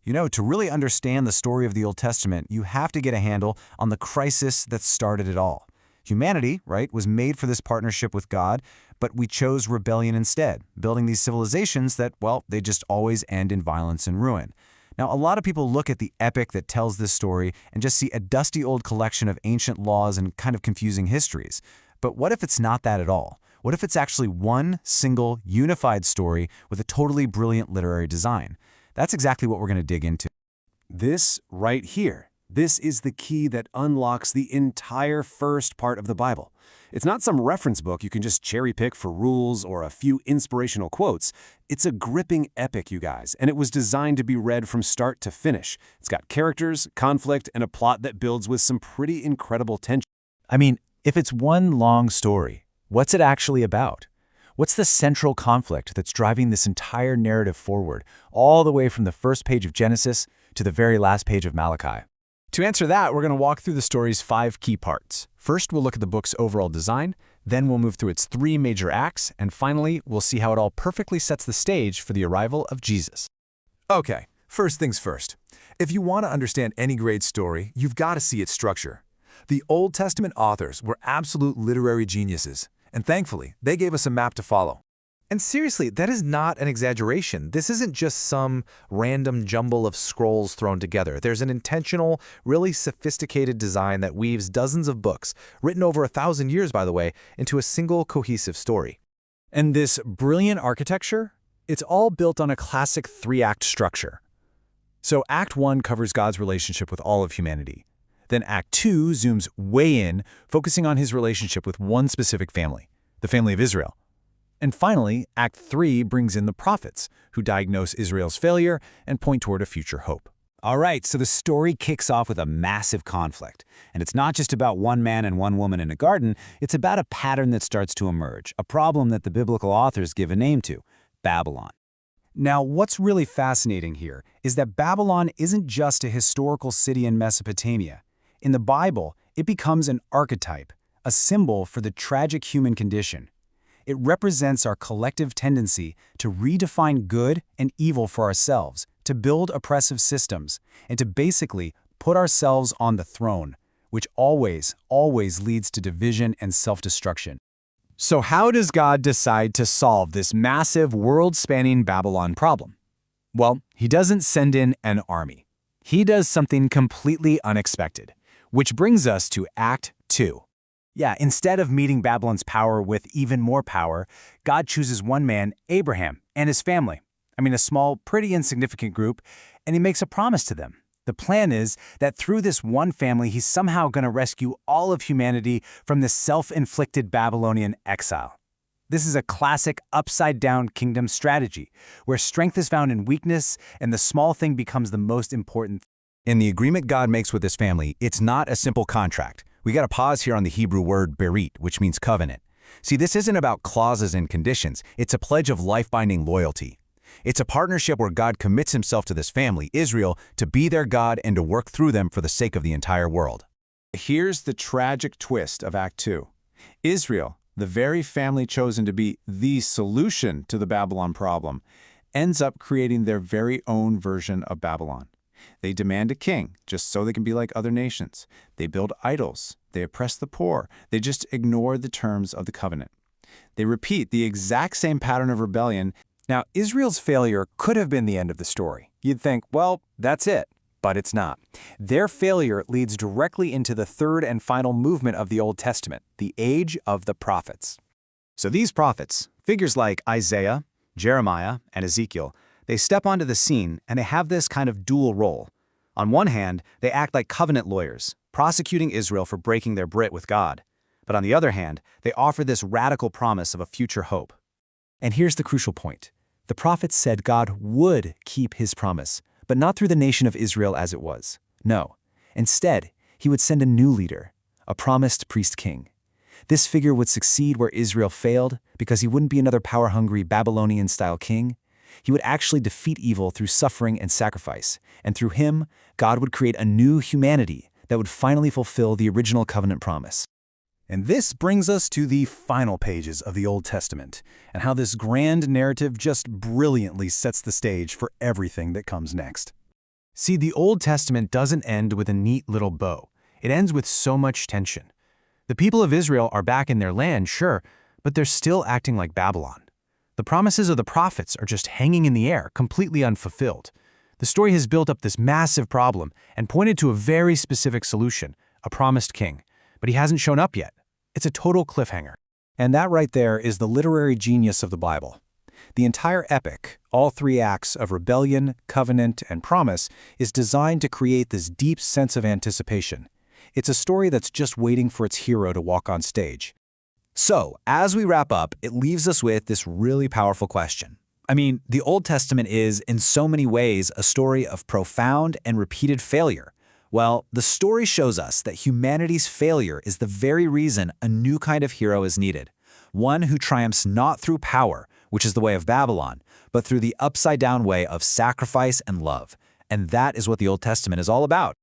To really understand the story of the Old Testament, you have to get a handle on the crisis that started it all. Humanity, right, was made for this partnership with God, but we chose rebellion instead, building these civilizations that, well, they just always end in violence and ruin. Now, a lot of people look at the epic that tells this story and just see a dusty old collection of ancient laws and kind of confusing histories. But what if it's not that at all? What if it's actually one single, unified story with a totally brilliant literary design? That's exactly what we're going to dig into. This right here, this is the key that unlocks the entire first part of the Bible. It's not some reference book you can just cherry pick for rules or a few inspirational quotes. It's a gripping epic, you guys, and it was designed to be read from start to finish. It's got characters, conflict, and a plot that builds with some pretty incredible tension. I mean, if it's one long story, what's it actually about? What's the central conflict that's driving this entire narrative forward, all the way from the first page of Genesis to the very last page of Malachi? To answer that, we're going to walk through the story's 5 key parts. First, we'll look at the book's overall design, then we'll move through its 3 major acts, and finally, we'll see how it all perfectly sets the stage for the arrival of Jesus. Okay, first things first. If you want to understand any great story, you've got to see its structure. The Old Testament authors were absolute literary geniuses, and thankfully, they gave us a map to follow. And seriously, that is not an exaggeration. This isn't just some random jumble of scrolls thrown together. There's an intentional, really sophisticated design that weaves dozens of books, written over 1,000 years, by the way, into a single cohesive story. And this brilliant architecture, it's all built on a classic 3-act structure. So Act 1 covers God's relationship with all of humanity. Then Act 2 zooms way in, focusing on his relationship with one specific family, the family of Israel. And finally, Act 3 brings in the prophets, who diagnose Israel's failure and point toward a future hope. All right, so the story kicks off with a massive conflict. And it's not just about one man and one woman in a garden, it's about a pattern that starts to emerge, a problem that the biblical authors give a name to: Babylon. Now, what's really fascinating here is that Babylon isn't just a historical city in Mesopotamia. In the Bible, it becomes an archetype, a symbol for the tragic human condition. It represents our collective tendency to redefine good and evil for ourselves, to build oppressive systems, and to basically put ourselves on the throne, which always leads to division and self-destruction. So how does God decide to solve this massive, world-spanning Babylon problem? Well, he doesn't send in an army. He does something completely unexpected, which brings us to Act 2. Yeah, instead of meeting Babylon's power with even more power, God chooses one man, Abraham, and his family. A small, pretty insignificant group, and he makes a promise to them. The plan is that through this one family, he's somehow going to rescue all of humanity from this self-inflicted Babylonian exile. This is a classic upside-down kingdom strategy, where strength is found in weakness and the small thing becomes the most important. In the agreement God makes with his family, it's not a simple contract. We got to pause here on the Hebrew word berit, which means covenant. See, this isn't about clauses and conditions. It's a pledge of life-binding loyalty. It's a partnership where God commits himself to this family, Israel, to be their God and to work through them for the sake of the entire world. Here's the tragic twist of Act 2. Israel, the very family chosen to be the solution to the Babylon problem, ends up creating their very own version of Babylon. They demand a king, just so they can be like other nations. They build idols. They oppress the poor. They just ignore the terms of the covenant. They repeat the exact same pattern of rebellion. Now, Israel's failure could have been the end of the story. You'd think, well, that's it. But it's not. Their failure leads directly into the third and final movement of the Old Testament, the Age of the Prophets. So these prophets, figures like Isaiah, Jeremiah, and Ezekiel, they step onto the scene and they have this kind of dual role. On one hand, they act like covenant lawyers, prosecuting Israel for breaking their brit with God. But on the other hand, they offer this radical promise of a future hope. And here's the crucial point. The prophets said God would keep his promise, but not through the nation of Israel as it was. No. Instead, he would send a new leader, a promised priest-king. This figure would succeed where Israel failed because he wouldn't be another power-hungry Babylonian-style king. He would actually defeat evil through suffering and sacrifice, and through him, God would create a new humanity that would finally fulfill the original covenant promise. And this brings us to the final pages of the Old Testament, and how this grand narrative just brilliantly sets the stage for everything that comes next. See, the Old Testament doesn't end with a neat little bow. It ends with so much tension. The people of Israel are back in their land, sure, but they're still acting like Babylon. The promises of the prophets are just hanging in the air, completely unfulfilled. The story has built up this massive problem and pointed to a very specific solution, a promised king. But he hasn't shown up yet. It's a total cliffhanger. And that right there is the literary genius of the Bible. The entire epic, all three acts of rebellion, covenant, and promise, is designed to create this deep sense of anticipation. It's a story that's just waiting for its hero to walk on stage. So, as we wrap up, it leaves us with this really powerful question. I mean, the Old Testament is, in so many ways, a story of profound and repeated failure. Well, the story shows us that humanity's failure is the very reason a new kind of hero is needed. One who triumphs not through power, which is the way of Babylon, but through the upside-down way of sacrifice and love. And that is what the Old Testament is all about.